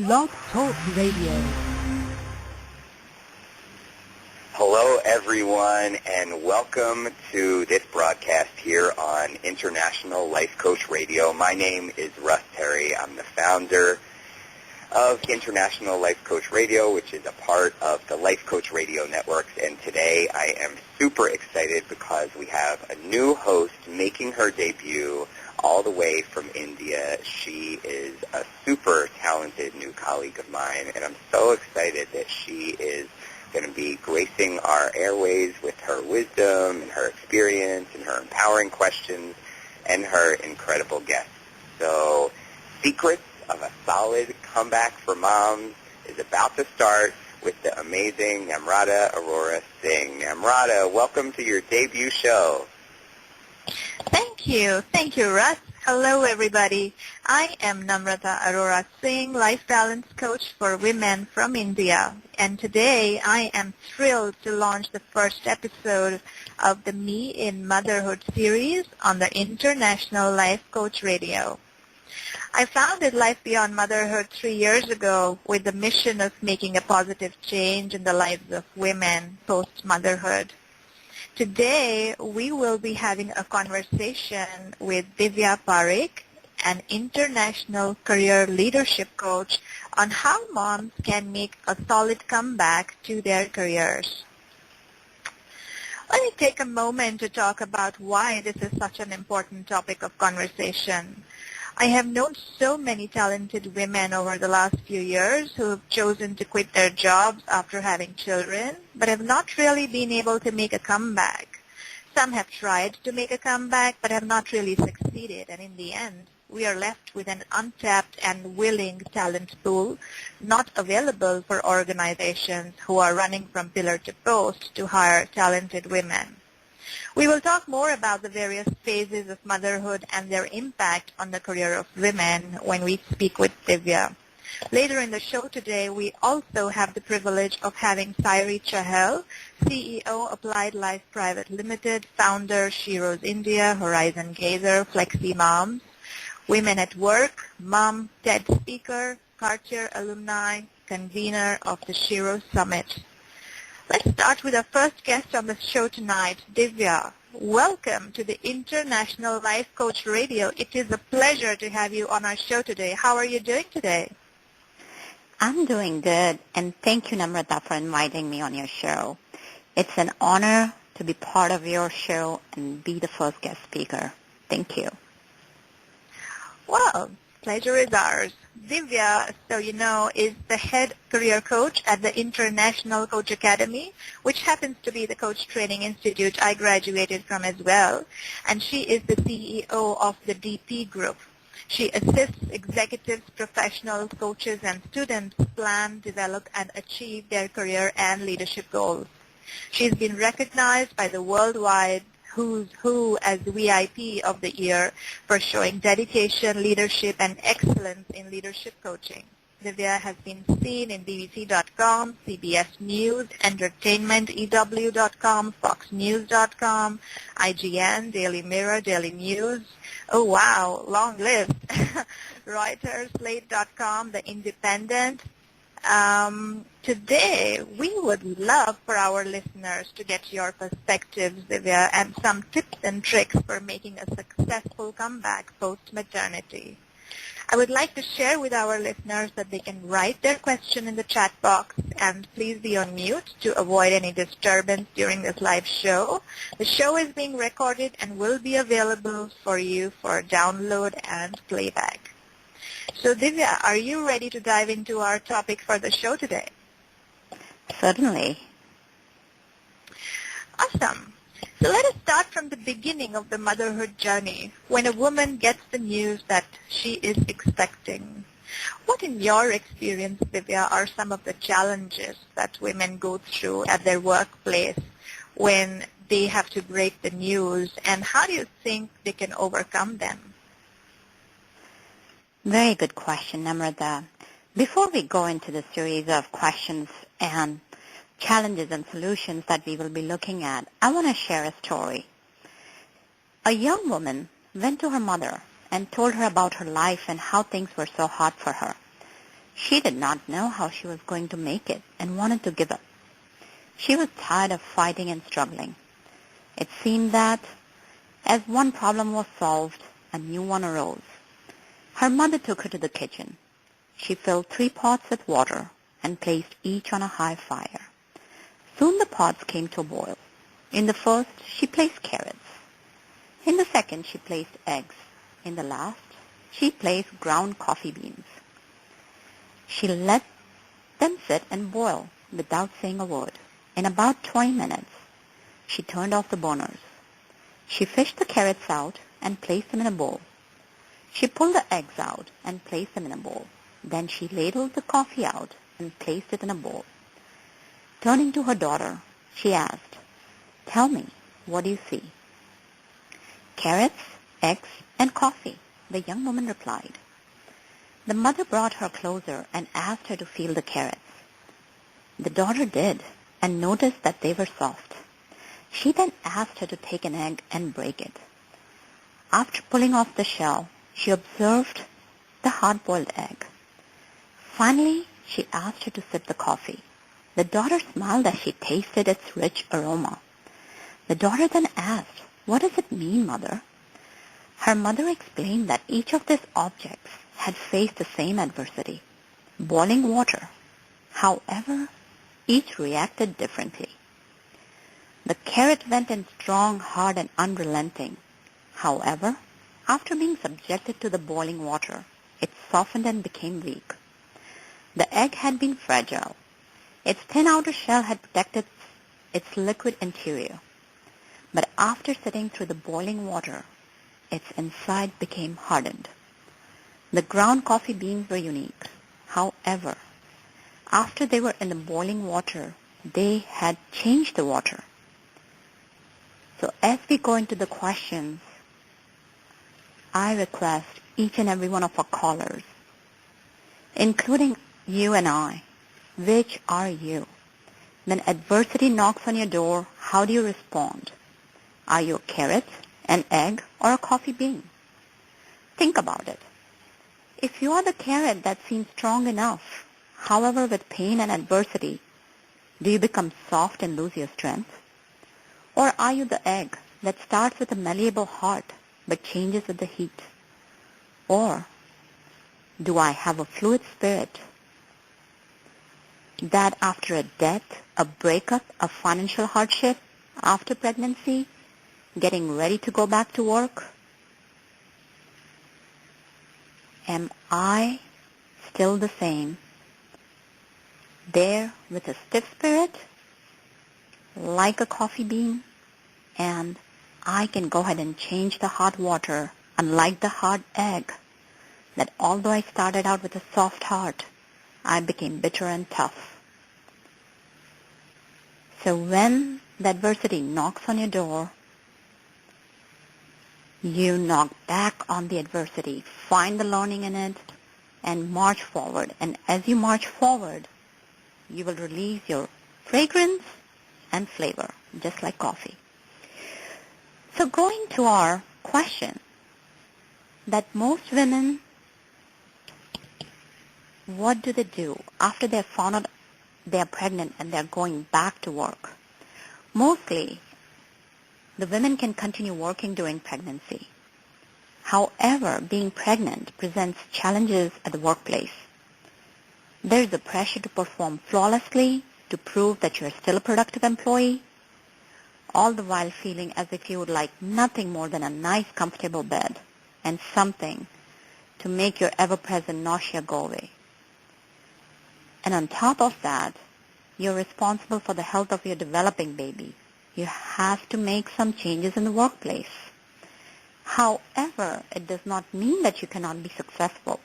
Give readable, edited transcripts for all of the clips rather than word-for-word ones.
Blog Talk Radio. Hello, everyone, and welcome to this broadcast here on International Life Coach Radio. My name is Russ Terry. I'm the founder of International Life Coach Radio, which is a part of the Life Coach Radio networks. And today I am super excited because we have a new host making her debut all the way from India. She is a super talented new colleague of mine, and I'm so excited that she is going to be gracing our airways with her wisdom and her experience and her empowering questions and her incredible guests. So, Secrets of a Solid Comeback for Moms is about to start with the amazing Namrata Arora Singh. Namrata, welcome to your debut show. Thank you, Russ. Hello, everybody. I am Namrata Arora Singh, Life Balance Coach for women from India. And today I am thrilled to launch the first episode of the Me in Motherhood series on the International Life Coach Radio. I founded Life Beyond Motherhood 3 years ago with the mission of making a positive change in the lives of women post-motherhood. Today, we will be having a conversation with Divya Parekh, an international career leadership coach, on how moms can make a solid comeback to their careers. Let me take a moment to talk about why this is such an important topic of conversation. I have known so many talented women over the last few years who have chosen to quit their jobs after having children, but have not really been able to make a comeback. Some have tried to make a comeback, but have not really succeeded, and in the end, we are left with an untapped and willing talent pool not available for organizations who are running from pillar to post to hire talented women. We will talk more about the various phases of motherhood and their impact on the career of women when we speak with Divya. Later in the show today, we also have the privilege of having Sairi Chahal, CEO, Applied Life Private Limited, founder, Shiro's India, Horizon Gazer, Flexi Moms, Women at Work, mom, TED speaker, Cartier alumni, convener of the Shiro Summit. Let's start with our first guest on the show tonight, Divya. Welcome to the International Life Coach Radio. It is a pleasure to have you on our show today. How are you doing today? I'm doing good, and thank you, Namrata, for inviting me on your show. It's an honor to be part of your show and be the first guest speaker. Thank you. Well, pleasure is ours. Divya, so you know, is the head career coach at the International Coach Academy, which happens to be the coach training institute I graduated from as well, and she is the CEO of the DP Group. She assists executives, professionals, coaches, and students plan, develop, and achieve their career and leadership goals. She's been recognized by the worldwide Who's Who as VIP of the Year for showing dedication, leadership, and excellence in leadership coaching. Divya has been seen in BBC.com, CBS News, Entertainment, EW.com, FoxNews.com, IGN, Daily Mirror, Daily News. Oh, wow, long list. Reuters, Slate.com, The Independent. Today, we would love for our listeners to get your perspectives, Divya, and some tips and tricks for making a successful comeback post-maternity. I would like to share with our listeners that they can write their question in the chat box, and please be on mute to avoid any disturbance during this live show. The show is being recorded and will be available for you for download and playback. So, Divya, are you ready to dive into our topic for the show today? Certainly. Awesome. So let us start from the beginning of the motherhood journey, when a woman gets the news that she is expecting. What, in your experience, Divya, are some of the challenges that women go through at their workplace when they have to break the news, and how do you think they can overcome them? Very good question, Namrata. Before we go into the series of questions and challenges and solutions that we will be looking at, I want to share a story. A young woman went to her mother and told her about her life and how things were so hard for her. She did not know how she was going to make it and wanted to give up. She was tired of fighting and struggling. It seemed that as one problem was solved, a new one arose. Her mother took her to the kitchen. She filled 3 pots with water and placed each on a high fire. Soon the pots came to a boil. In the first, she placed carrots. In the second, she placed eggs. In the last, she placed ground coffee beans. She let them sit and boil without saying a word. In about 20 minutes, she turned off the burners. She fished the carrots out and placed them in a bowl. She pulled the eggs out and placed them in a bowl. Then she ladled the coffee out and placed it in a bowl. Turning to her daughter, she asked, "Tell me, what do you see?" "Carrots, eggs, and coffee," the young woman replied. The mother brought her closer and asked her to feel the carrots. The daughter did and noticed that they were soft. She then asked her to take an egg and break it. After pulling off the shell, she observed the hard-boiled egg. Finally, she asked her to sip the coffee. The daughter smiled as she tasted its rich aroma. The daughter then asked, "What does it mean, Mother?" Her mother explained that each of these objects had faced the same adversity, boiling water. However, each reacted differently. The carrot went in strong, hard, and unrelenting. However, after being subjected to the boiling water, it softened and became weak. The egg had been fragile. Its thin outer shell had protected its liquid interior. But after sitting through the boiling water, its inside became hardened. The ground coffee beans were unique. However, after they were in the boiling water, they had changed the water. So as we go into the questions, I request each and every one of our callers, including you and I, which are you? When adversity knocks on your door, how do you respond? Are you a carrot, an egg, or a coffee bean? Think about it. If you are the carrot that seems strong enough, however, with pain and adversity, do you become soft and lose your strength? Or are you the egg that starts with a malleable heart but changes with the heat? Or do I have a fluid spirit that after a death, a breakup, a financial hardship, after pregnancy, getting ready to go back to work, am I still the same, there with a stiff spirit, like a coffee bean, and I can go ahead and change the hot water, unlike the hard egg, that although I started out with a soft heart, I became bitter and tough. So when the adversity knocks on your door, you knock back on the adversity, find the learning in it, and march forward. And as you march forward, you will release your fragrance and flavor, just like coffee. So going to our question, that most women, what do they do after they're found out they're pregnant and they're going back to work? Mostly, the women can continue working during pregnancy. However, being pregnant presents challenges at the workplace. There is a pressure to perform flawlessly, to prove that you're still a productive employee, all the while feeling as if you would like nothing more than a nice, comfortable bed and something to make your ever-present nausea go away. And on top of that, you're responsible for the health of your developing baby. You have to make some changes in the workplace. However, it does not mean that you cannot be successful.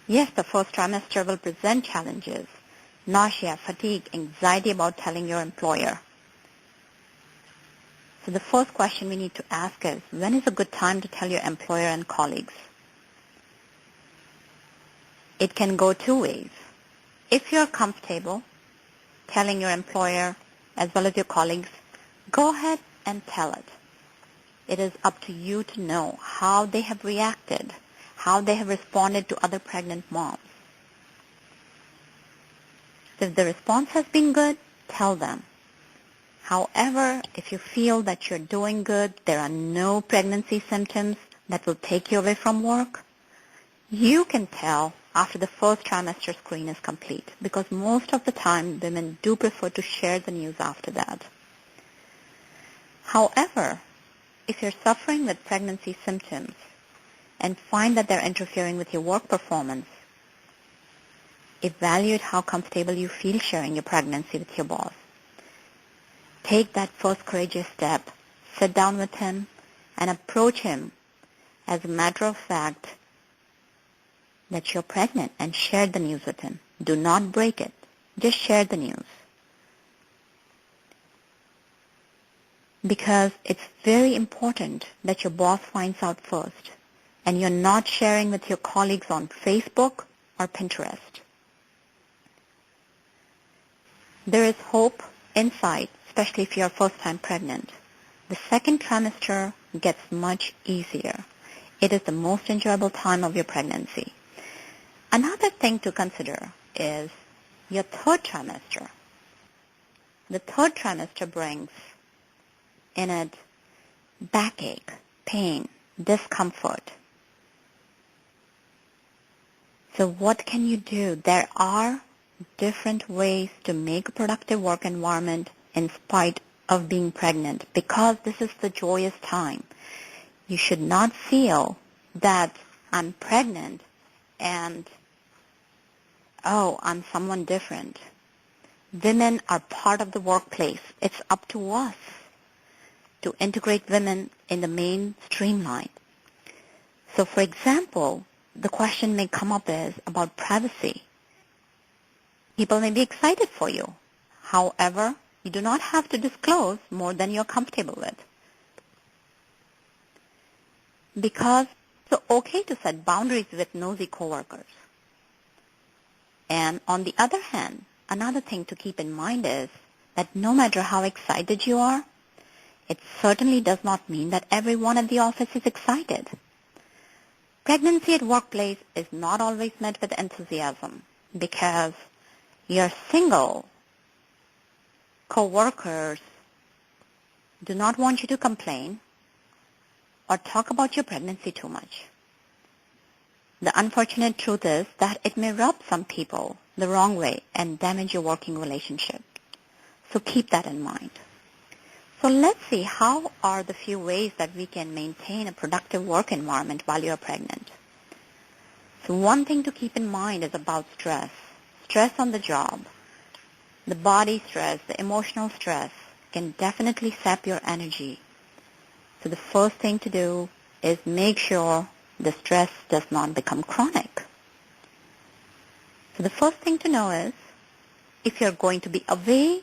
Yes, the first trimester will present challenges, nausea, fatigue, anxiety about telling your employer. So the first question we need to ask is, when is a good time to tell your employer and colleagues? It can go two ways. If you're comfortable telling your employer as well as your colleagues, go ahead and tell it. It is up to you to know how they have reacted, how they have responded to other pregnant moms. If the response has been good, tell them. However, if you feel that you're doing good, there are no pregnancy symptoms that will take you away from work, you can tell after the first trimester screen is complete, because most of the time women do prefer to share the news after that. However, if you're suffering with pregnancy symptoms and find that they're interfering with your work performance, evaluate how comfortable you feel sharing your pregnancy with your boss. Take that first courageous step, sit down with him, and approach him as a matter of fact that you're pregnant and share the news with him. Do not break it. Just share the news. Because it's very important that your boss finds out first, and you're not sharing with your colleagues on Facebook or Pinterest. There is hope inside, especially if you're first time pregnant. The second trimester gets much easier. It is the most enjoyable time of your pregnancy. Another thing to consider is your third trimester. The third trimester brings in it backache, pain, discomfort. So what can you do? There are different ways to make a productive work environment in spite of being pregnant, because this is the joyous time. You should not feel that I'm pregnant and, oh, I'm someone different. Women are part of the workplace. It's up to us to integrate women in the main streamline. So, for example, the question may come up is about privacy. People may be excited for you. However, you do not have to disclose more than you're comfortable with. Because it's okay to set boundaries with nosy coworkers. And on the other hand, another thing to keep in mind is that no matter how excited you are, it certainly does not mean that everyone at the office is excited. Pregnancy at workplace is not always met with enthusiasm, because your single co-workers do not want you to complain or talk about your pregnancy too much. The unfortunate truth is that it may rub some people the wrong way and damage your working relationship. So keep that in mind. So let's see, how are the few ways that we can maintain a productive work environment while you're pregnant? So one thing to keep in mind is about stress. Stress on the job. The body stress, the emotional stress can definitely sap your energy. So the first thing to do is make sure the stress does not become chronic. So the first thing to know is, if you're going to be away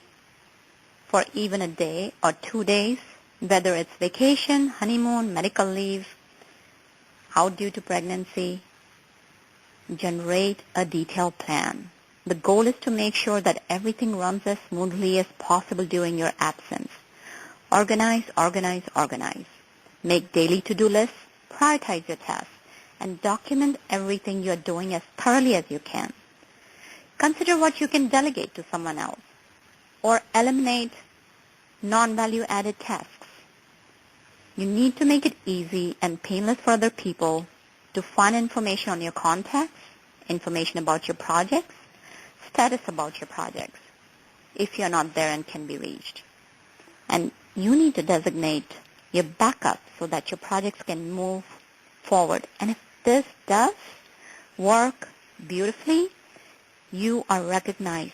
for even a day or 2 days, whether it's vacation, honeymoon, medical leave, out due to pregnancy, generate a detailed plan. The goal is to make sure that everything runs as smoothly as possible during your absence. Organize, organize, organize. Make daily to-do lists, prioritize your tasks, and document everything you're doing as thoroughly as you can. Consider what you can delegate to someone else, or eliminate non-value-added tasks. You need to make it easy and painless for other people to find information on your contacts, information about your projects, status about your projects, if you're not there and can be reached. And you need to designate your backup so that your projects can move forward. And if this does work beautifully, you are recognized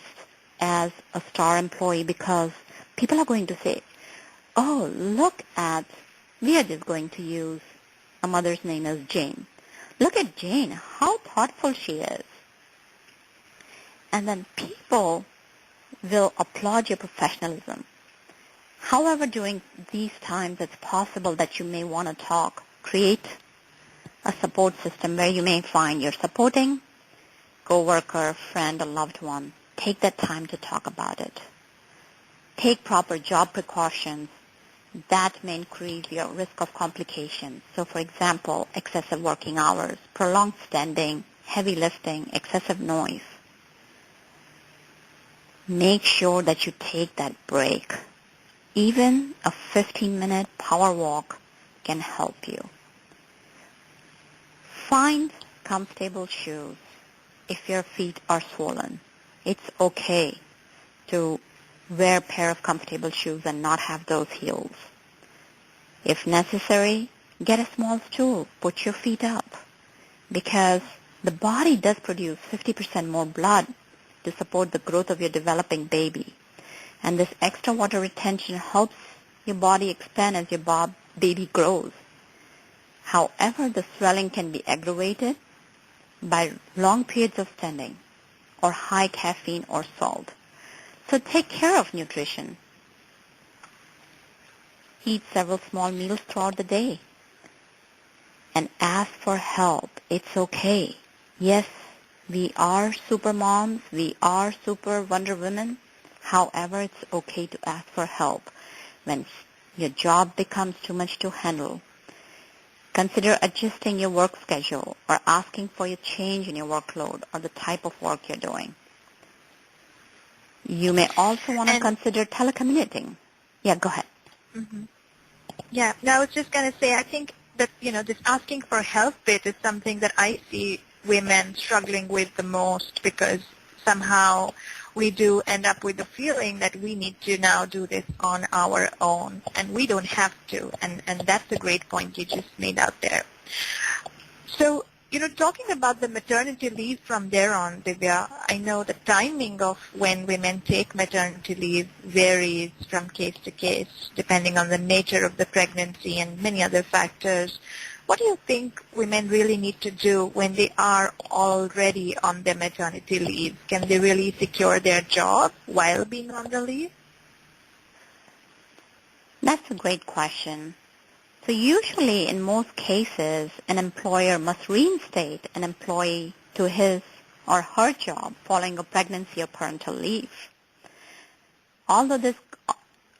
as a star employee, because people are going to say, oh, look at, we are just going to use a mother's name as Jane. Look at Jane, how thoughtful she is. And then people will applaud your professionalism. However, during these times, it's possible that you may want to talk. Create a support system where you may find your supporting coworker, friend, or loved one. Take that time to talk about it. Take proper job precautions. That may increase your risk of complications. So, for example, excessive working hours, prolonged standing, heavy lifting, excessive noise. make sure that you take that break. Even a 15-minute power walk can help you. Find comfortable shoes if your feet are swollen. It's okay to wear a pair of comfortable shoes and not have those heels. If necessary, get a small stool, put your feet up, because the body does produce 50% more blood to support the growth of your developing baby. And this extra water retention helps your body expand as your baby grows. However, the swelling can be aggravated by long periods of standing or high caffeine or salt. So take care of nutrition. Eat several small meals throughout the day. And ask for help. It's okay. Yes, we are super moms. We are super Wonder Women. However, it's okay to ask for help when your job becomes too much to handle. Consider adjusting your work schedule or asking for a change in your workload or the type of work you're doing. You may also want to consider telecommuting. Yeah, go ahead. Mm-hmm. Yeah, no, I was just going to say, I think that, this asking for help bit is something that I see women struggling with the most, because somehow we do end up with the feeling that we need to now do this on our own, and we don't have to, and that's a great point you just made out there. So, talking about the maternity leave from there on, Divya, I know the timing of when women take maternity leave varies from case to case, depending on the nature of the pregnancy and many other factors. What do you think women really need to do when they are already on their maternity leave? Can they really secure their job while being on the leave? That's a great question. So usually, in most cases, an employer must reinstate an employee to his or her job following a pregnancy or parental leave. Although this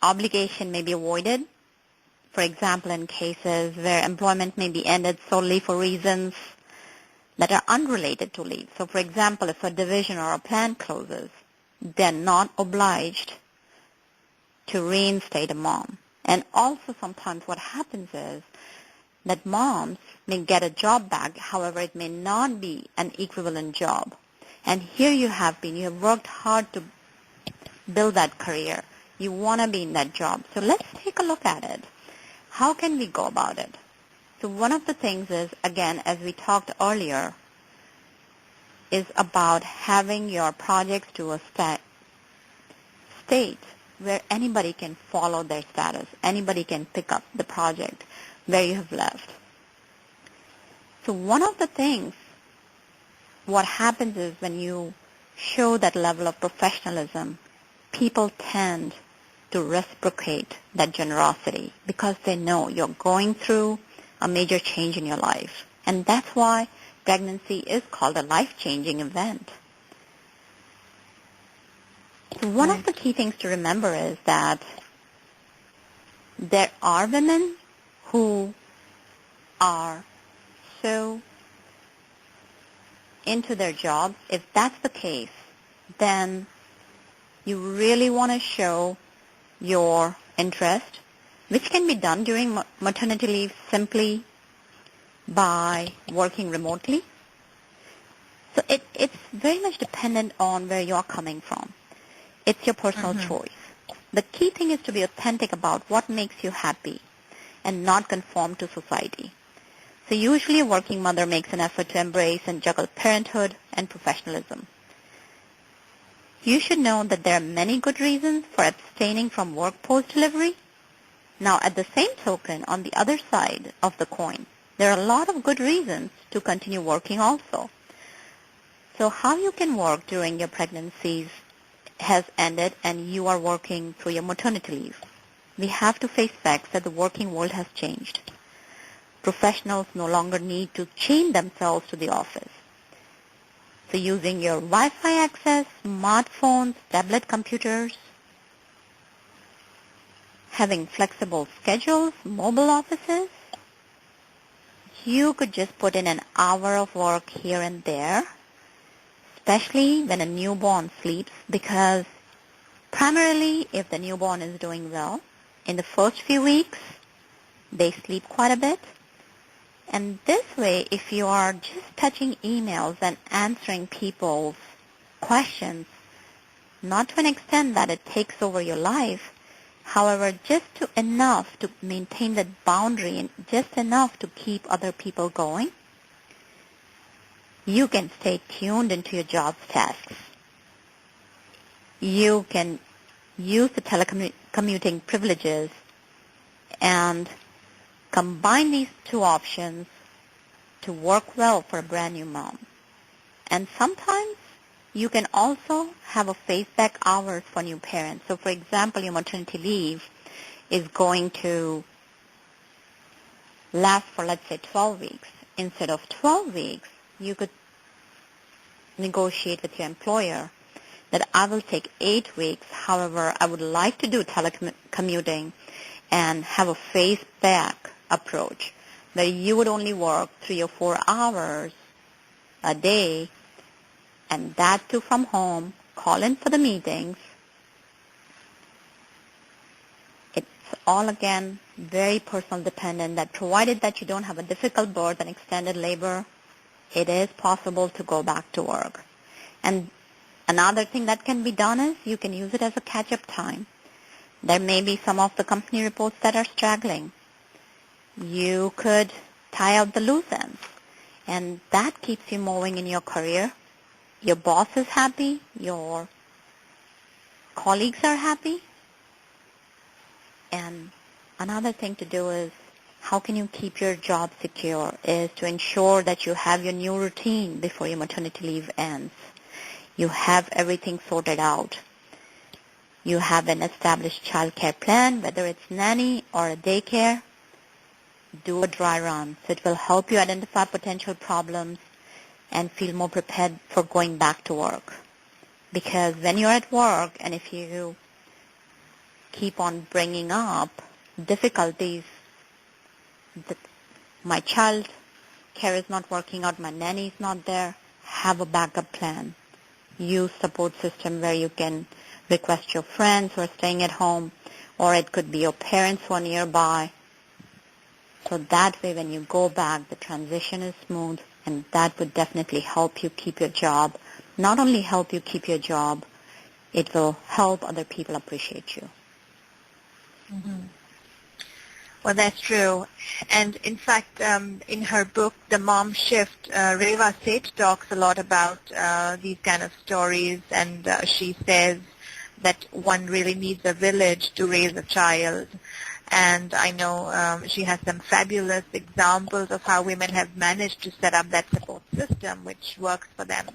obligation may be avoided, for example, in cases where employment may be ended solely for reasons that are unrelated to leave. So, for example, if a division or a plant closes, they're not obliged to reinstate a mom. And also sometimes what happens is that moms may get a job back, however, it may not be an equivalent job. And here you have worked hard to build that career. You want to be in that job. So let's take a look at it. How can we go about it? So one of the things is, again, as we talked earlier, is about having your projects to a state where anybody can follow their status. Anybody can pick up the project where you have left. So one of the things, what happens is when you show that level of professionalism, people tend to reciprocate that generosity because they know you're going through a major change in your life. And that's why pregnancy is called a life-changing event. So one of the key things to remember is that there are women who are so into their jobs. If that's the case, then you really want to show your interest, which can be done during maternity leave simply by working remotely. So it's very much dependent on where you're coming from. It's your personal choice. The key thing is to be authentic about what makes you happy and not conform to society. So usually a working mother makes an effort to embrace and juggle parenthood and professionalism. You should know that there are many good reasons for abstaining from work post-delivery. Now, at the same token, on the other side of the coin, there are a lot of good reasons to continue working also. So how you can work during your pregnancies has ended and you are working through your maternity leave. We have to face facts that the working world has changed. Professionals no longer need to chain themselves to the office. So using your Wi-Fi access, smartphones, tablet computers, having flexible schedules, mobile offices, you could just put in an hour of work here and there, especially when a newborn sleeps, because Primarily, if the newborn is doing well, in the first few weeks, they sleep quite a bit. And this way, if you are just touching emails and answering people's questions, not to an extent that it takes over your life, however, just enough to maintain that boundary and just enough to keep other people going, you can stay tuned into your job's tasks. You can use the telecommuting privileges and combine these two options to work well for a brand new mom. And sometimes you can also have a face-back hours for new parents. So, for example, your maternity leave is going to last for, let's say, 12 weeks. Instead of 12 weeks, you could negotiate with your employer that I will take 8 weeks. However, I would like to do telecommuting and have a face-back approach where you would only work 3 or 4 hours a day, and that too from home, call in for the meetings. It's all, again, very personal dependent, that provided that you don't have a difficult birth and extended labor, it is possible to go back to work. And another thing that can be done is you can use it as a catch-up time. There may be some of the company reports that are straggling. You could tie out the loose ends, and that keeps you moving in your career. Your boss is happy, your colleagues are happy. And another thing to do is, how can you keep your job secure, is to ensure that you have your new routine before your maternity leave ends. You have everything sorted out. You have an established child care plan, whether it's nanny or a daycare. Do a dry run. So it will help you identify potential problems and feel more prepared for going back to work. Because when you're at work, and if you keep on bringing up difficulties, that my child care is not working out, my nanny is not there, have a backup plan. Use support system where you can request your friends who are staying at home, or it could be your parents who are nearby. So that way when you go back, the transition is smooth, and that would definitely help you keep your job. Not only help you keep your job, it will help other people appreciate you. Mm-hmm. Well, that's true. And in fact, in her book, The Mom Shift, Reva Seth talks a lot about these kind of stories, and she says that one really needs a village to raise a child. And I know she has some fabulous examples of how women have managed to set up that support system which works for them.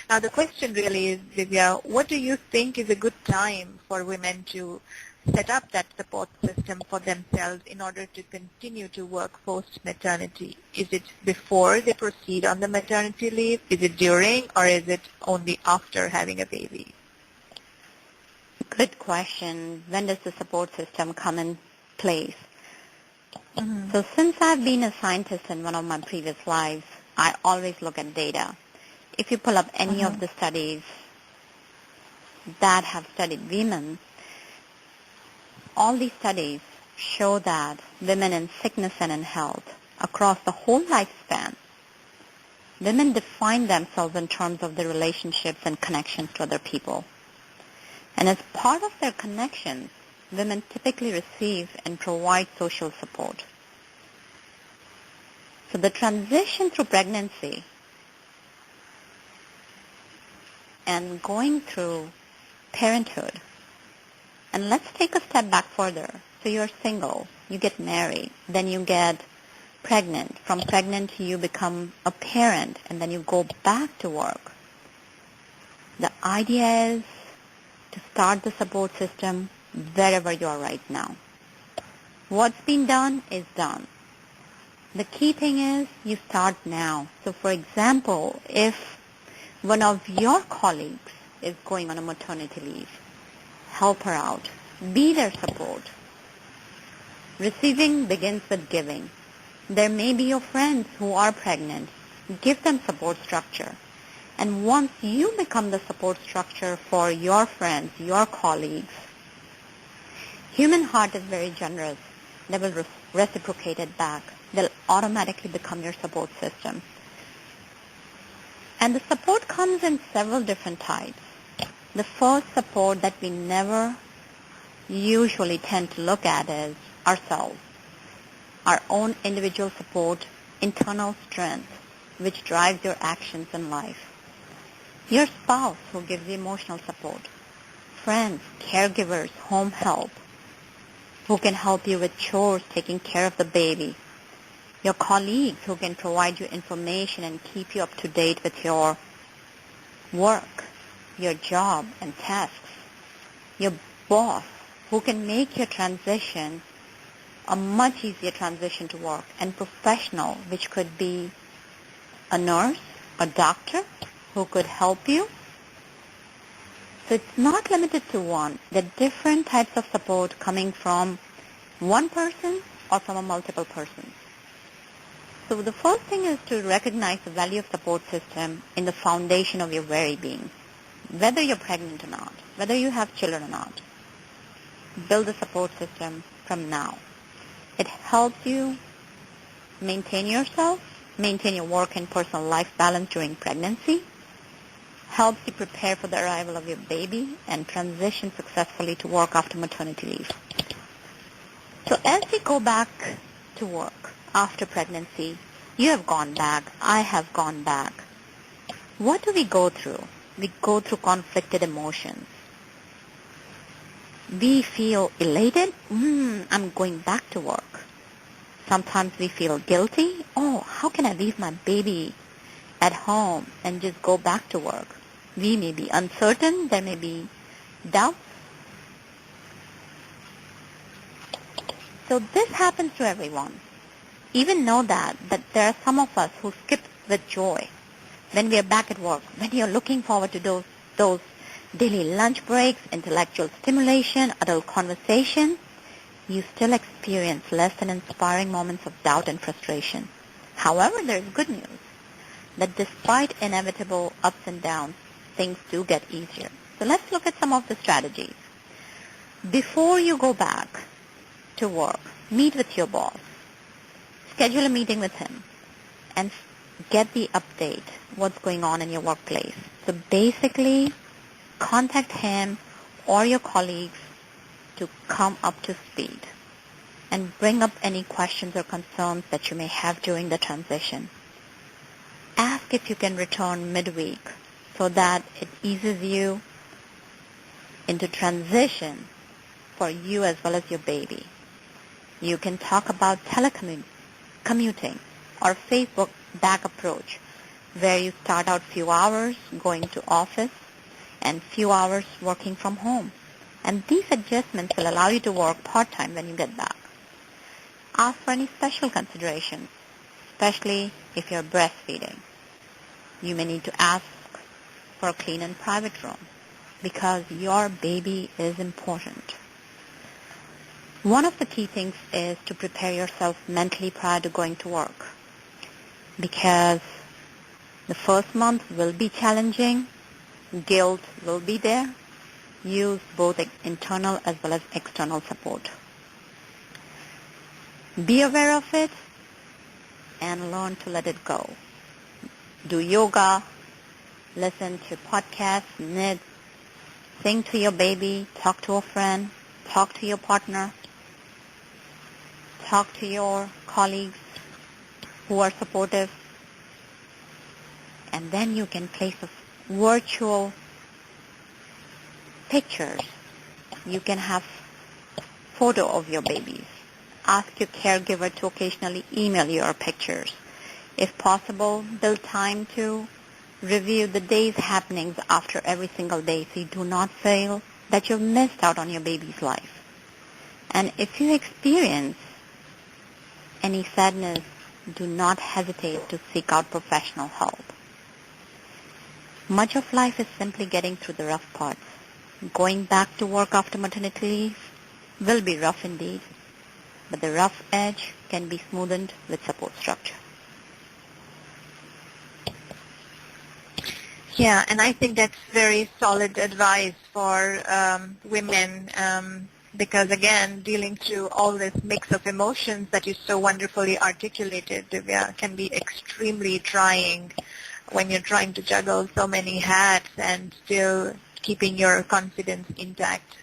Now the question really is, Divya, what do you think is a good time for women to set up that support system for themselves in order to continue to work post-maternity? Is it before they proceed on the maternity leave? Is it during? Or is it only after having a baby? Good question. When does the support system come in place? Mm-hmm. So since I've been a scientist in one of my previous lives, I always look at data. If you pull up any of the studies that have studied women, all these studies show that women in sickness and in health across the whole lifespan, women define themselves in terms of their relationships and connections to other people. And as part of their connections, women typically receive and provide social support. So the transition through pregnancy and going through parenthood, and let's take a step back further. So you're single, you get married, then you get pregnant. From pregnant, you become a parent, and then you go back to work. The idea is to start the support system wherever you are right now. What's been done is done. The key thing is you start now. So for example, if one of your colleagues is going on a maternity leave, help her out. Be their support. Receiving begins with giving. There may be your friends who are pregnant. Give them support structure. And once you become the support structure for your friends, your colleagues, human heart is very generous. They will reciprocate it back. They'll automatically become your support system. And the support comes in several different types. The first support that we never usually tend to look at is ourselves, our own individual support, internal strength, which drives your actions in life. Your spouse, who gives you emotional support. Friends, caregivers, home help, who can help you with chores, taking care of the baby. Your colleagues, who can provide you information and keep you up to date with your work, your job and tasks. Your boss, who can make your transition a much easier transition to work. And professional, which could be a nurse, a doctor, who could help you. So it's not limited to one. There are different types of support coming from one person or from a multiple persons. So the first thing is to recognize the value of support system in the foundation of your very being. Whether you're pregnant or not, whether you have children or not, build a support system from now. It helps you maintain yourself, maintain your work and personal life balance during pregnancy, helps you prepare for the arrival of your baby, and transition successfully to work after maternity leave. So as we go back to work after pregnancy, you have gone back, I have gone back. What do we go through? We go through conflicted emotions. We feel elated, I'm going back to work. Sometimes we feel guilty, how can I leave my baby at home and just go back to work? We may be uncertain, there may be doubts. So this happens to everyone. Even know that there are some of us who skip with joy when we are back at work, when you're looking forward to those daily lunch breaks, intellectual stimulation, adult conversation, you still experience less than inspiring moments of doubt and frustration. However, there is good news that despite inevitable ups and downs, things do get easier. So let's look at some of the strategies. Before you go back to work, meet with your boss. Schedule a meeting with him and get the update, what's going on in your workplace. So basically, contact him or your colleagues to come up to speed and bring up any questions or concerns that you may have during the transition. Ask if you can return midweek so that it eases you into transition for you as well as your baby. You can talk about telecommuting or Facebook back approach, where you start out few hours going to office and few hours working from home. And these adjustments will allow you to work part-time when you get back. Ask for any special considerations, especially if you're breastfeeding. You may need to ask for a clean and private room because your baby is important. One of the key things is to prepare yourself mentally prior to going to work, because the first month will be challenging, guilt will be there. Use both internal as well as external support. Be aware of it and learn to let it go. Do yoga, listen to podcasts, knit, sing to your baby, talk to a friend, talk to your partner, talk to your colleagues who are supportive, and then you can place a virtual pictures. You can have photo of your babies. Ask your caregiver to occasionally email your pictures. If possible, build time to review the day's happenings after every single day so you do not feel that you've missed out on your baby's life. And if you experience any sadness, do not hesitate to seek out professional help. Much of life is simply getting through the rough parts. Going back to work after maternity leave will be rough indeed, but the rough edge can be smoothened with support structure. Yeah, and I think that's very solid advice for women because, again, dealing through all this mix of emotions that you so wonderfully articulated, Divya, can be extremely trying when you're trying to juggle so many hats and still keeping your confidence intact.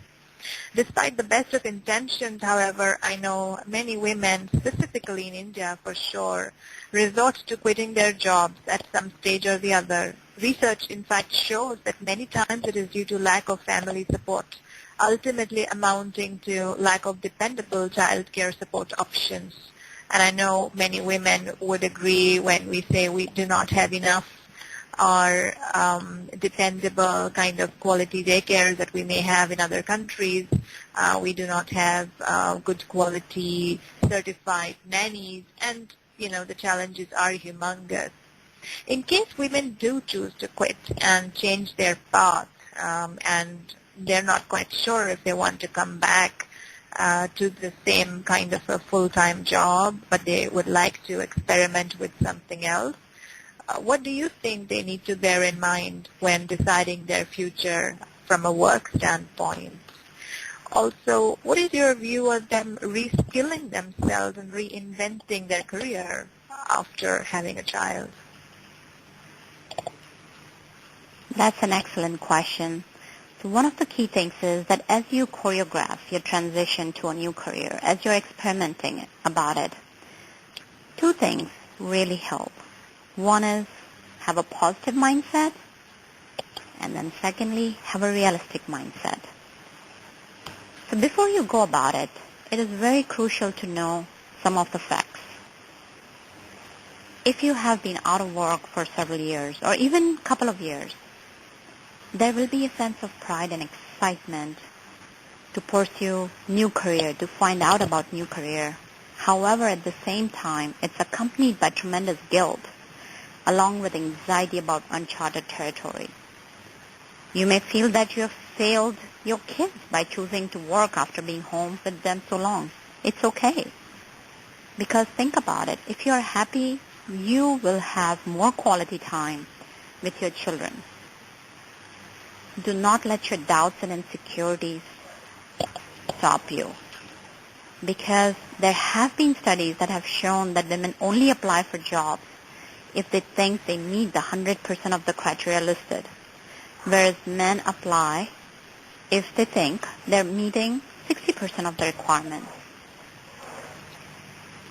Despite the best of intentions, however, I know many women, specifically in India for sure, resort to quitting their jobs at some stage or the other. Research, in fact, shows that many times it is due to lack of family support, ultimately amounting to lack of dependable child care support options. And I know many women would agree when we say we do not have enough or dependable kind of quality daycares that we may have in other countries. We do not have good quality certified nannies, and the challenges are humongous. In case women do choose to quit and change their path, and they're not quite sure if they want to come back to the same kind of a full-time job, but they would like to experiment with something else, what do you think they need to bear in mind when deciding their future from a work standpoint? Also, what is your view of them reskilling themselves and reinventing their career after having a child? That's an excellent question. So one of the key things is that as you choreograph your transition to a new career, as you're experimenting about it, two things really help. One is have a positive mindset, and then secondly, have a realistic mindset. So before you go about it, it is very crucial to know some of the facts. If you have been out of work for several years, or even a couple of years, there will be a sense of pride and excitement to pursue new career, to find out about new career. However, at the same time, it's accompanied by tremendous guilt, along with anxiety about uncharted territory. You may feel that you have failed your kids by choosing to work after being home with them so long. It's okay. Because think about it. If you're happy, you will have more quality time with your children. Do not let your doubts and insecurities stop you. Because there have been studies that have shown that women only apply for jobs if they think they meet the 100% of the criteria listed, whereas men apply if they think they're meeting 60% of the requirements.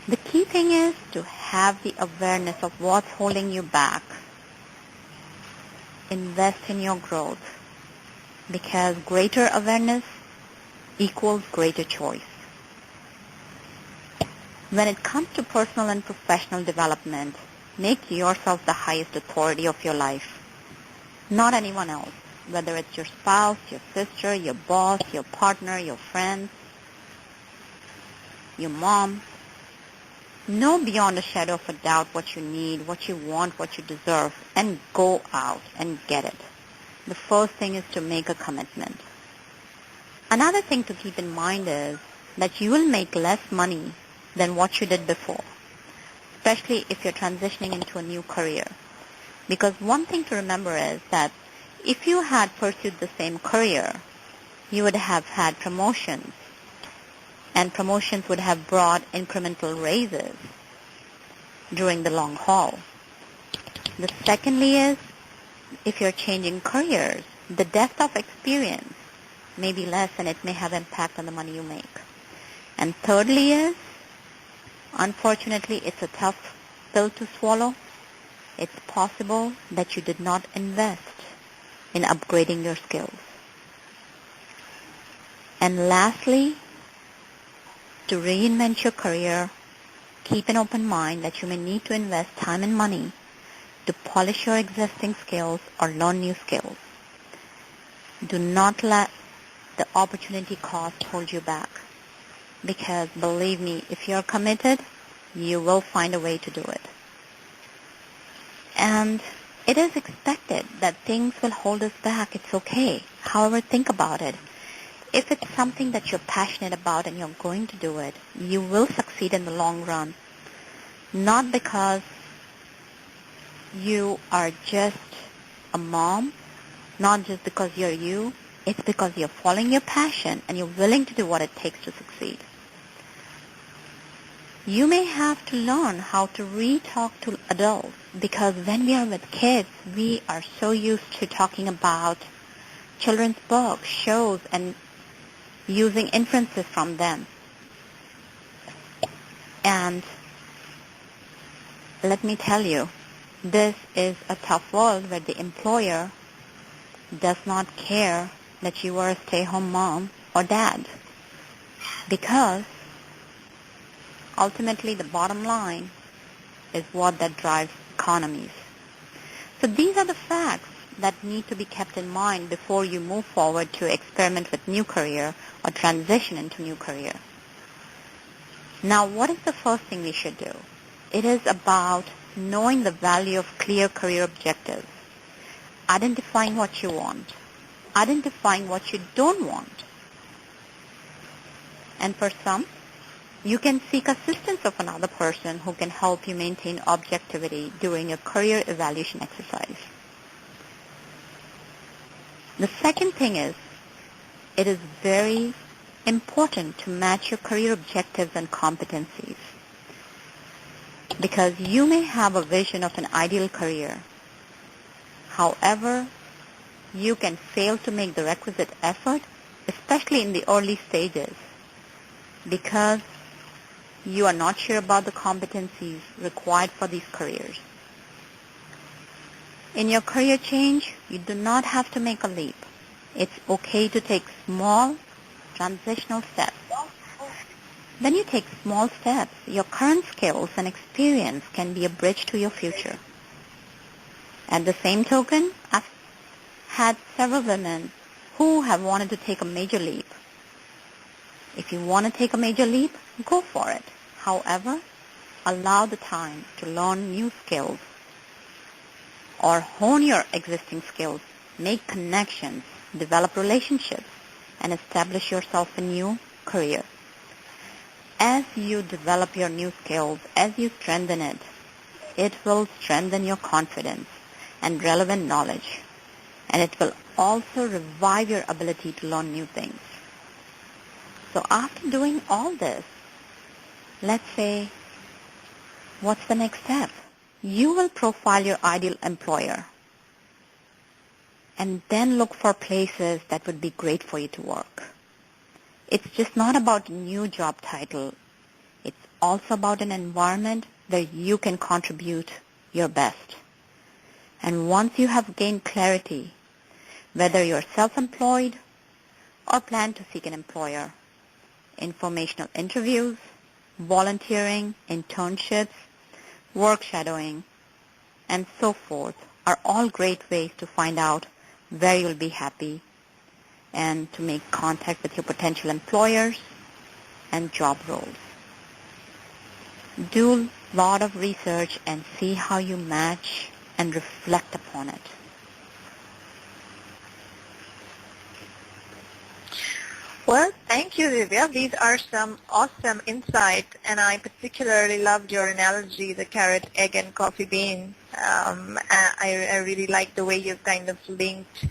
The key thing is to have the awareness of what's holding you back. Invest in your growth, because greater awareness equals greater choice. When it comes to personal and professional development, make yourself the highest authority of your life, not anyone else, whether it's your spouse, your sister, your boss, your partner, your friends, your mom. Know beyond a shadow of a doubt what you need, what you want, what you deserve, and go out and get it. The first thing is to make a commitment. Another thing to keep in mind is that you will make less money than what you did before, especially if you're transitioning into a new career. Because one thing to remember is that if you had pursued the same career, you would have had promotions, and promotions would have brought incremental raises during the long haul. The secondly is, if you're changing careers, the depth of experience may be less and it may have impact on the money you make. And thirdly is, unfortunately, it's a tough pill to swallow. It's possible that you did not invest in upgrading your skills. And lastly, to reinvent your career, keep an open mind that you may need to invest time and money to polish your existing skills or learn new skills. Do not let the opportunity cost hold you back, because believe me, if you're committed, you will find a way to do it. And it is expected that things will hold us back. It's okay. However, think about it. If it's something that you're passionate about and you're going to do it, you will succeed in the long run. Not because you are just a mom, not just because you're you, it's because you're following your passion and you're willing to do what it takes to succeed. You may have to learn how to re-talk to adults because when we are with kids, we are so used to talking about children's books, shows, and using inferences from them. And let me tell you, this is a tough world where the employer does not care that you are a stay-home mom or dad, because ultimately the bottom line is what that drives economies. So these are the facts that need to be kept in mind before you move forward to experiment with new career or transition into new career. Now, what is the first thing we should do? It is about knowing the value of clear career objectives, identifying what you want, identifying what you don't want. And for some, you can seek assistance of another person who can help you maintain objectivity during a career evaluation exercise. The second thing is, it is very important to match your career objectives and competencies, because you may have a vision of an ideal career. However, you can fail to make the requisite effort, especially in the early stages, because you are not sure about the competencies required for these careers. In your career change, you do not have to make a leap. It's okay to take small transitional steps. When you take small steps, your current skills and experience can be a bridge to your future. At the same token, I've had several women who have wanted to take a major leap. If you want to take a major leap, go for it. However, allow the time to learn new skills or hone your existing skills, make connections, develop relationships, and establish yourself a new career. As you develop your new skills, as you strengthen it, it will strengthen your confidence and relevant knowledge, and it will also revive your ability to learn new things. So after doing all this, let's say, what's the next step? You will profile your ideal employer and then look for places that would be great for you to work. It's just not about a new job title. It's also about an environment where you can contribute your best. And once you have gained clarity, whether you're self-employed or plan to seek an employer, informational interviews, volunteering, internships, work shadowing, and so forth are all great ways to find out where you'll be happy and to make contact with your potential employers and job roles. Do a lot of research and see how you match and reflect upon it. Well, thank you, Divya. These are some awesome insights, and I particularly loved your analogy, the carrot, egg, and coffee bean. I really like the way you've kind of linked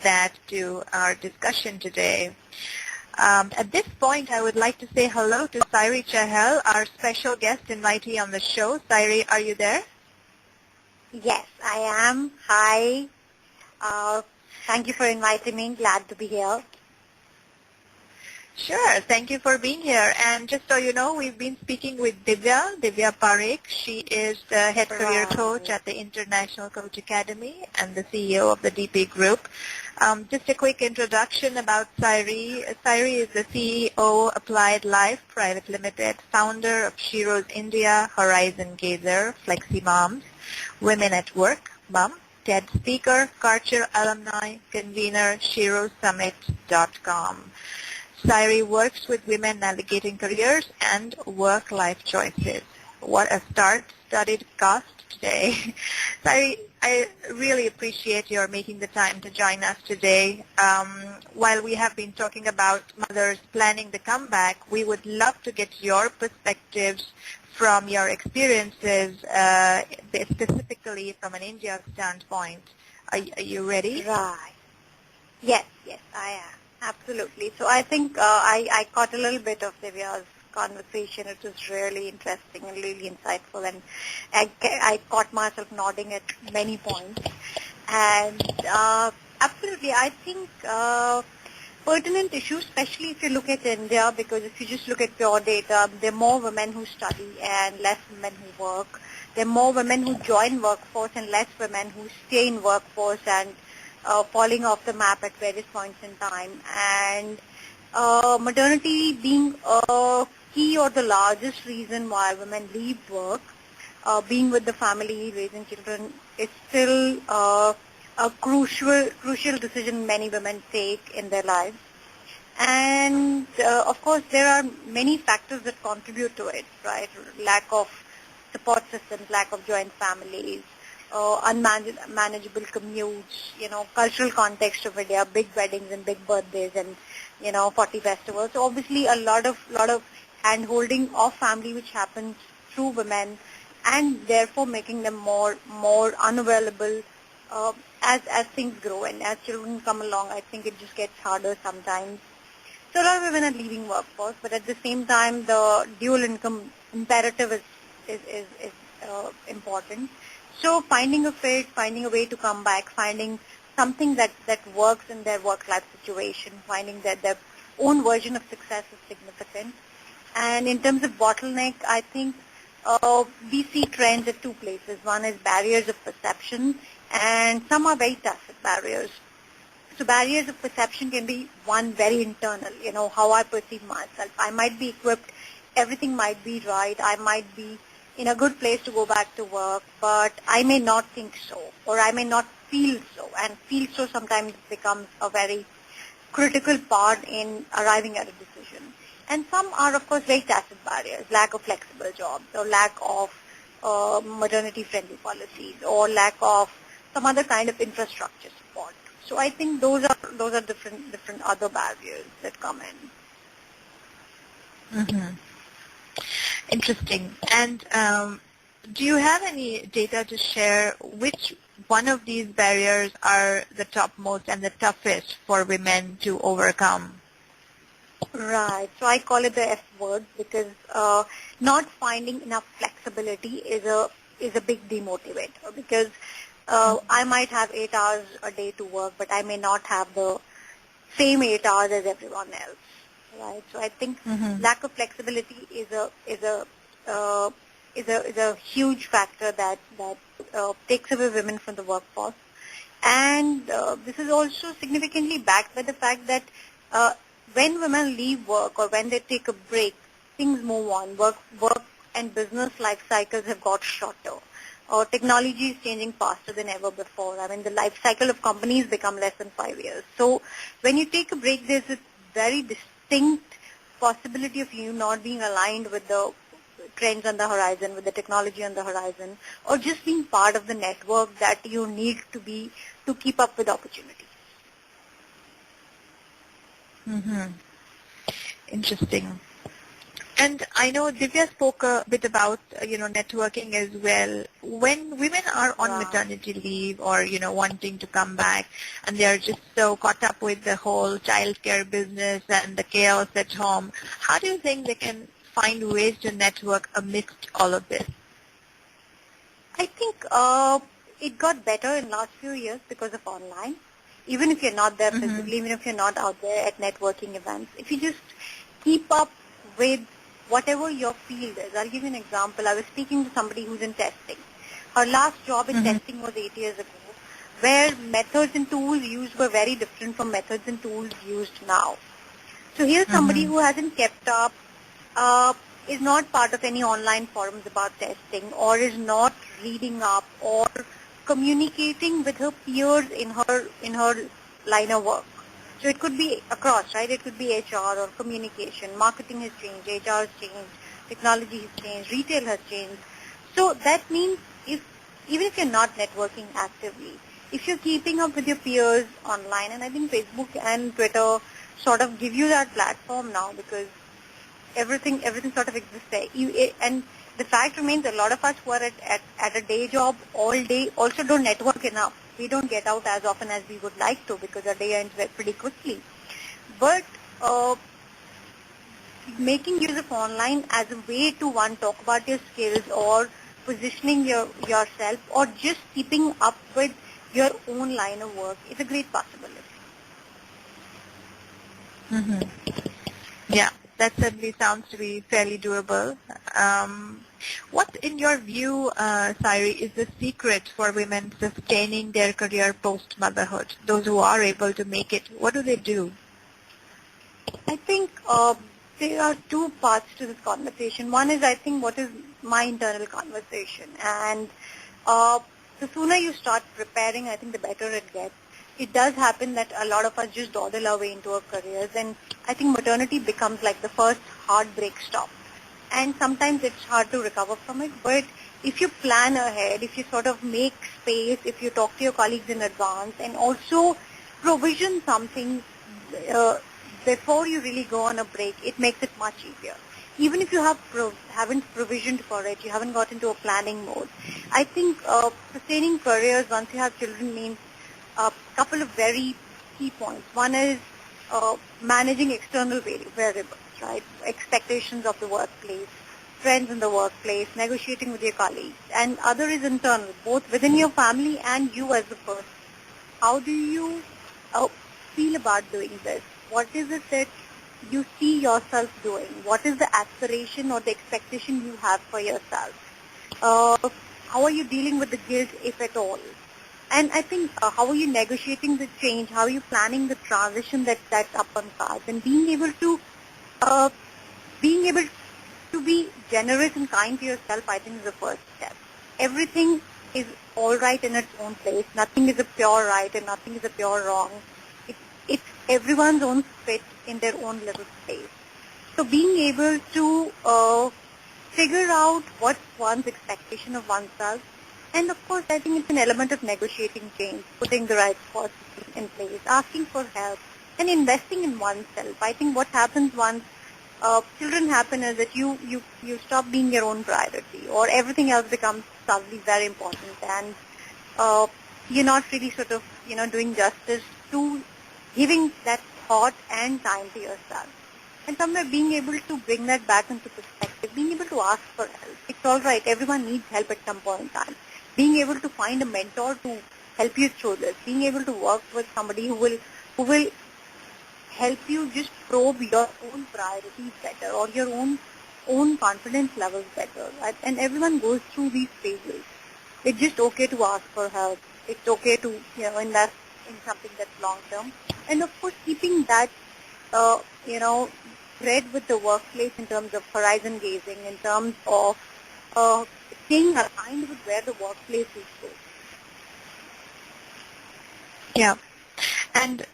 that to our discussion today. At this point, I would like to say hello to Sairi Chahal, our special guest invitee on the show. Sairi, are you there? Yes, I am. Hi. Thank you for inviting me. Glad to be here. Sure. Thank you for being here. And just so you know, we've been speaking with Divya Parekh. She is the head career coach at the International Coach Academy and the CEO of the DP Group. Just a quick introduction about Sairi. Sairi is the CEO, Applied Life Private Limited, founder of Shiro's India, Horizon Gazer, Flexi Moms, Women at Work, Mom, TED speaker, Karcher alumni, convener, ShiroSummit.com. Sairi works with women navigating careers and work-life choices. What a star-studded cast today. Sairi, I really appreciate your making the time to join us today. While we have been talking about mothers planning the comeback, we would love to get your perspectives from your experiences, specifically from an India standpoint. Are you ready? Right. Yes, I am. Absolutely. So I think I caught a little bit of Divya's conversation. It was really interesting and really insightful, and I caught myself nodding at many points. And absolutely, I think pertinent issue, especially if you look at India, because if you just look at pure data, there are more women who study and less women who work. There are more women who join workforce and less women who stay in workforce and falling off the map at various points in time. And maternity being a key or the largest reason why women leave work, being with the family, raising children, is still a crucial decision many women take in their lives. And of course, there are many factors that contribute to it, right? Lack of support systems, lack of joint families, unmanageable commutes, cultural context of India, big weddings and big birthdays and, 40 festivals. So obviously a lot of hand-holding of family which happens through women, and therefore making them more unavailable as things grow and as children come along. I think it just gets harder sometimes. So a lot of women are leaving workforce, but at the same time, the dual income imperative is important. So finding a fit, finding a way to come back, finding something that works in their work-life situation, finding that their own version of success is significant. And in terms of bottleneck, I think we see trends at two places. One is barriers of perception, and some are very tacit barriers. So barriers of perception can be one very internal, how I perceive myself. I might be equipped, everything might be right, I might be in a good place to go back to work, but I may not think so, or I may not feel so, and feel so sometimes becomes a very critical part in arriving at a decision. And some are, of course, very tacit barriers, lack of flexible jobs, or lack of maternity-friendly policies, or lack of some other kind of infrastructure support. So I think those are different other barriers that come in. Mm-hmm. Interesting. And do you have any data to share which one of these barriers are the topmost and the toughest for women to overcome? Right. So I call it the F word because not finding enough flexibility is a big demotivator, because I might have 8 hours a day to work, but I may not have the same 8 hours as everyone else. Right. So I think lack of flexibility is a huge factor that takes away women from the workforce. And this is also significantly backed by the fact that when women leave work or when they take a break, things move on. Work and business life cycles have got shorter. Technology is changing faster than ever before. I mean, the life cycle of companies become less than 5 years. So when you take a break, there's a very distinct possibility of you not being aligned with the trends on the horizon, with the technology on the horizon, or just being part of the network that you need to be to keep up with opportunities. Mm-hmm. Interesting. And I know Divya spoke a bit about, networking as well. When women are on maternity leave or, wanting to come back and they are just so caught up with the whole childcare business and the chaos at home, how do you think they can find ways to network amidst all of this? I think it got better in the last few years because of online. Even if you're not there physically, even if you're not out there at networking events, if you just keep up with whatever your field is. I'll give you an example. I was speaking to somebody who's in testing. Her last job in testing was 8 years ago, where methods and tools used were very different from methods and tools used now. So here's somebody who hasn't kept up, is not part of any online forums about testing, or is not reading up or communicating with her peers in her line of work. So it could be across, right? It could be HR or communication. Marketing has changed, HR has changed, technology has changed, retail has changed. So that means even if you're not networking actively, if you're keeping up with your peers online, and I think Facebook and Twitter sort of give you that platform now, because everything sort of exists there. And the fact remains, a lot of us who are at a day job all day also don't network enough. We don't get out as often as we would like to because our day ends pretty quickly. But making use of online as a way to, one, talk about your skills or positioning yourself or just keeping up with your own line of work is a great possibility. Mm-hmm. Yeah, that certainly sounds to be fairly doable. What, in your view, Sairi, is the secret for women sustaining their career post-motherhood? Those who are able to make it, what do they do? I think there are two parts to this conversation. One is, I think, what is my internal conversation. And the sooner you start preparing, I think the better it gets. It does happen that a lot of us just dawdle our way into our careers, and I think maternity becomes like the first heartbreak stop. And sometimes it's hard to recover from it, but if you plan ahead, if you sort of make space, if you talk to your colleagues in advance, and also provision something before you really go on a break, it makes it much easier. Even if you haven't provisioned for it, you haven't got into a planning mode. I think sustaining careers once you have children means a couple of very key points. One is managing external variables, right? Expectations of the workplace, friends in the workplace, negotiating with your colleagues. And other is internal, both within your family and you as a person. How do you feel about doing this? What is it that you see yourself doing? What is the aspiration or the expectation you have for yourself? How are you dealing with the guilt, if at all? And I think how are you negotiating the change? How are you planning the transition that's up on cards? And being able to be generous and kind to yourself, I think, is the first step. Everything is all right in its own place. Nothing is a pure right and nothing is a pure wrong. It's everyone's own fit in their own little space. So being able to figure out what's one's expectation of oneself, and of course I think it's an element of negotiating change, putting the right spots in place, asking for help, and investing in oneself. I think what happens once children happen is that you stop being your own priority, or everything else becomes suddenly very important, and you're not really sort of doing justice to giving that thought and time to yourself. And somewhere being able to bring that back into perspective, being able to ask for help. It's all right. Everyone needs help at some point in time. Being able to find a mentor to help you through this. Being able to work with somebody who will help you just probe your own priorities better, or your own confidence levels better. Right? And everyone goes through these phases. It's just okay to ask for help. It's okay to invest in something that's long term. And of course, keeping that thread with the workplace in terms of horizon gazing, in terms of staying aligned with where the workplace is going. Yeah. And,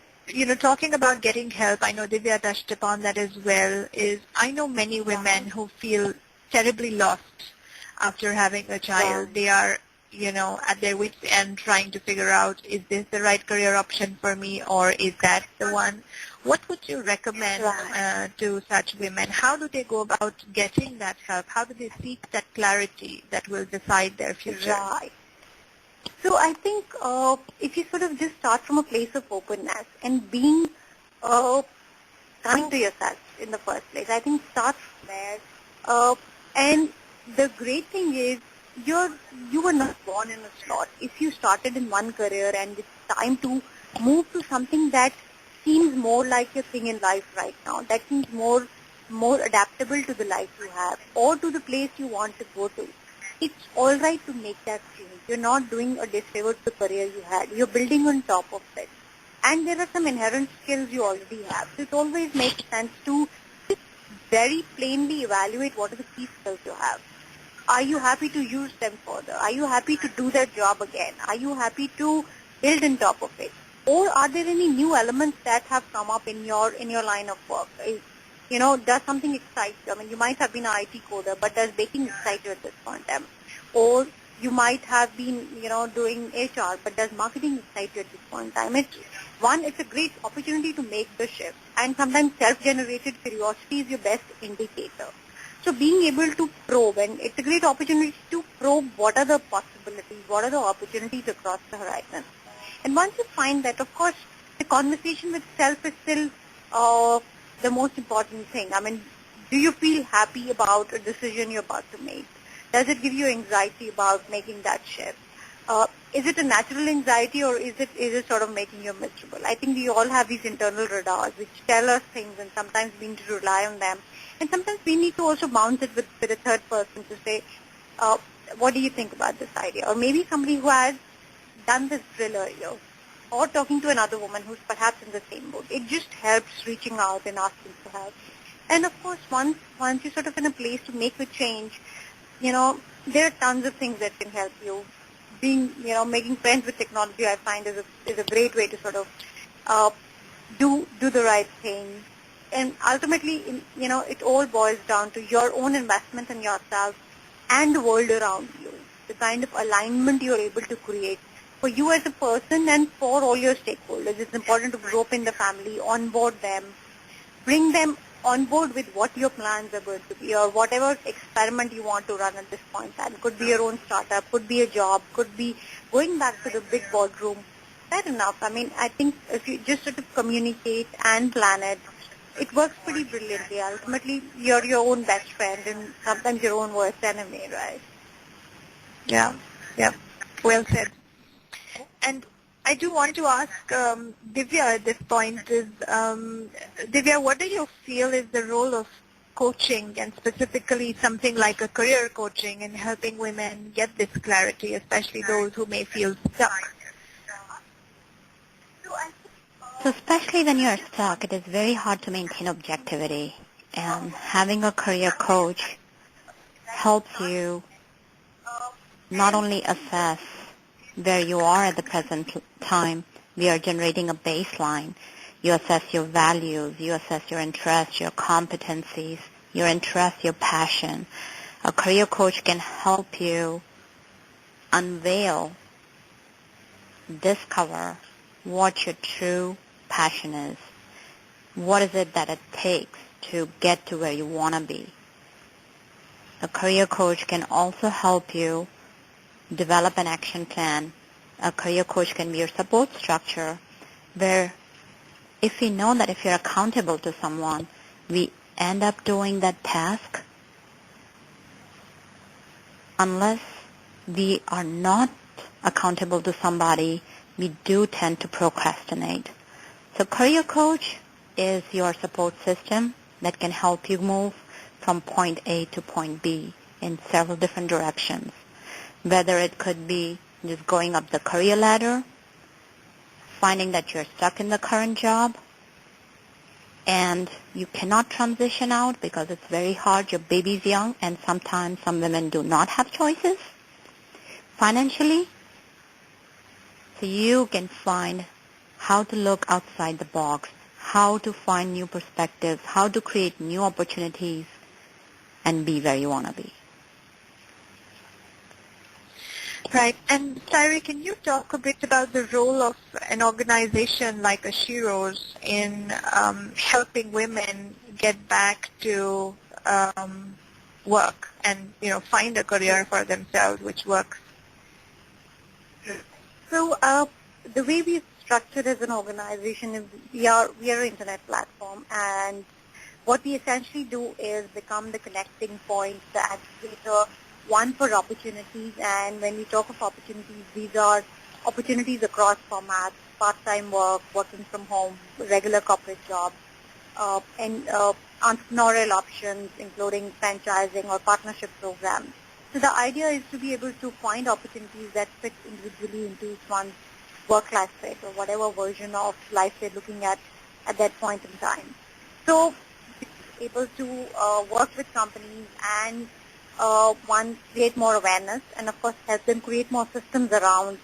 talking about getting help, I know Divya touched upon that as well, I know many women who feel terribly lost after having a child. They are, at their wits' end trying to figure out, is this the right career option for me, or is that the one? What would you recommend to such women? How do they go about getting that help? How do they seek that clarity that will decide their future? Right. So I think if you sort of just start from a place of openness and being kind to yourself in the first place, I think start from there. And the great thing is, you were not born in a slot. If you started in one career and it's time to move to something that seems more like your thing in life right now, that seems more adaptable to the life you have or to the place you want to go to, it's all right to make that change. You're not doing a disfavor to the career you had. You're building on top of it. And there are some inherent skills you already have. So it always makes sense to very plainly evaluate what are the key skills you have. Are you happy to use them further? Are you happy to do that job again? Are you happy to build on top of it? Or are there any new elements that have come up in your line of work? Does something excite you? I mean, you might have been an IT coder, but does baking excite you at this point in time? Or you might have been, doing HR, but does marketing excite you at this point in time? It's a great opportunity to make the shift. And sometimes self-generated curiosity is your best indicator. So being able to probe, and it's a great opportunity to probe what are the possibilities, what are the opportunities across the horizon. And once you find that, of course, the conversation with self is still the most important thing. I mean, do you feel happy about a decision you're about to make? Does it give you anxiety about making that shift? Is it a natural anxiety, or is it sort of making you miserable? I think we all have these internal radars which tell us things, and sometimes we need to rely on them. And sometimes we need to also bounce it with a third person to say, what do you think about this idea? Or maybe somebody who has done this drill earlier, or talking to another woman who's perhaps in the same boat. It just helps reaching out and asking for help. And of course, once you're sort of in a place to make a change, there are tons of things that can help you. Making friends with technology, I find, is a great way to sort of do the right thing. And ultimately, it all boils down to your own investment in yourself and the world around you, the kind of alignment you're able to create for you as a person and for all your stakeholders. It's important to grow up in the family, onboard them, bring them on board with what your plans are going to be, or whatever experiment you want to run at this point in time. Could be your own startup, could be a job, could be going back to the big boardroom. Fair enough. I mean, I think if you just sort of communicate and plan it, it works pretty brilliantly. Ultimately, you're your own best friend and sometimes your own worst enemy, right? Yeah. Well said. And I do want to ask Divya at this point is, Divya, what do you feel is the role of coaching, and specifically something like a career coaching, in helping women get this clarity, especially those who may feel stuck? So especially when you're stuck, it is very hard to maintain objectivity. And having a career coach helps you not only assess where you are at the present time. We are generating a baseline. You assess your values, you assess your interests, your competencies, your interests, your passion. A career coach can help you unveil, discover what your true passion is. What is it that it takes to get to where you want to be? A career coach can also help you develop an action plan. A career coach can be your support structure, where if we know that if you're accountable to someone, we end up doing that task. Unless we are not accountable to somebody, we do tend to procrastinate. So career coach is your support system that can help you move from point A to point B in several different directions. Whether it could be just going up the career ladder, finding that you're stuck in the current job, and you cannot transition out because it's very hard, your baby's young, and sometimes some women do not have choices financially. So you can find how to look outside the box, how to find new perspectives, how to create new opportunities, and be where you want to be. Right. And Sairi, can you talk a bit about the role of an organization like a Sheroes in helping women get back to work and, find a career for themselves which works? So the way we've structured as an organization is we are an internet platform, and what we essentially do is become the connecting point, the aggregator, one for opportunities. And when we talk of opportunities, these are opportunities across formats: part-time work, working from home, regular corporate jobs, and entrepreneurial options, including franchising or partnership programs. So the idea is to be able to find opportunities that fit individually into each one's work-life fit, or whatever version of life they're looking at that point in time. So able to work with companies and create more awareness, and of course help them create more systems around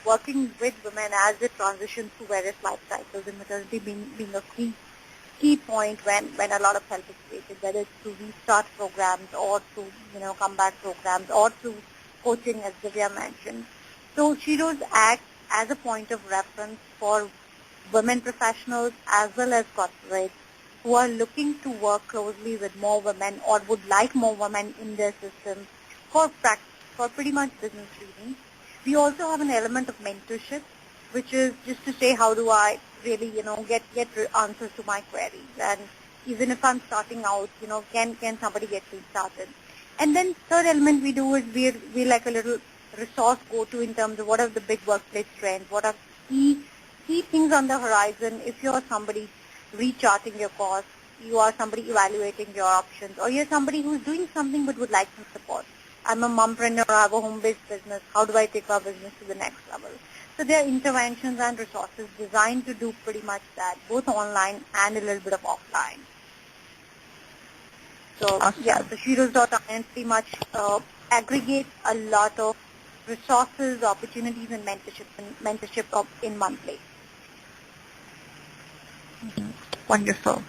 working with women as they transition through various life cycles, and maternity being a key point when a lot of help is created, whether it's through restart programs or through comeback programs or through coaching, as Divya mentioned. So Sheroes acts as a point of reference for women professionals as well as corporates who are looking to work closely with more women or would like more women in their system for pretty much business reasons. We also have an element of mentorship, which is just to say how do I really, get answers to my queries. And even if I'm starting out, can somebody get me started? And then third element we do is we're like a little resource go-to in terms of what are the big workplace trends, what are key things on the horizon. If you're somebody recharting your course, you are somebody evaluating your options, or you're somebody who's doing something but would like some support. I'm a mompreneur, I have a home-based business. How do I take our business to the next level? So there are interventions and resources designed to do pretty much that, both online and a little bit of offline. So Awesome. yeah, so Sheroes.in pretty much aggregates a lot of resources, opportunities, and mentorship in one place. Wonderful.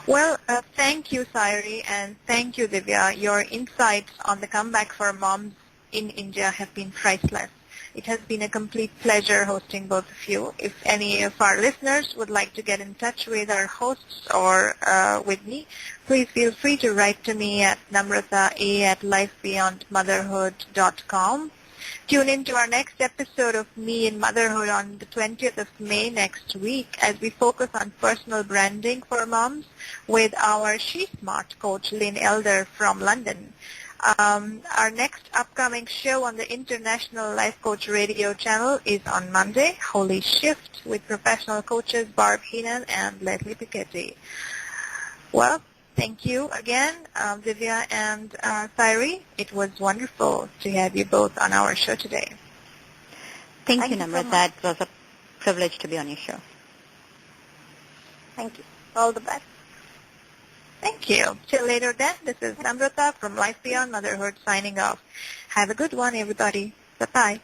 Well, thank you, Sairi, and thank you, Divya. Your insights on the comeback for moms in India have been priceless. It has been a complete pleasure hosting both of you. If any of our listeners would like to get in touch with our hosts or with me, please feel free to write to me at namrata@lifebeyondmotherhood.com. Tune in to our next episode of Me in Motherhood on the 20th of May next week as we focus on personal branding for moms with our She Smart coach, Lynn Elder from London. Our next upcoming show on the International Life Coach Radio channel is on Monday, Holy Shift, with professional coaches Barb Heenan and Leslie Piketty. Well, thank you again, Divya and Sairi. It was wonderful to have you both on our show today. Thank you, Namrata. It was a privilege to be on your show. Thank you. All the best. Thank you. Till later then, this is Namrata from Life Beyond Motherhood signing off. Have a good one, everybody. Bye-bye.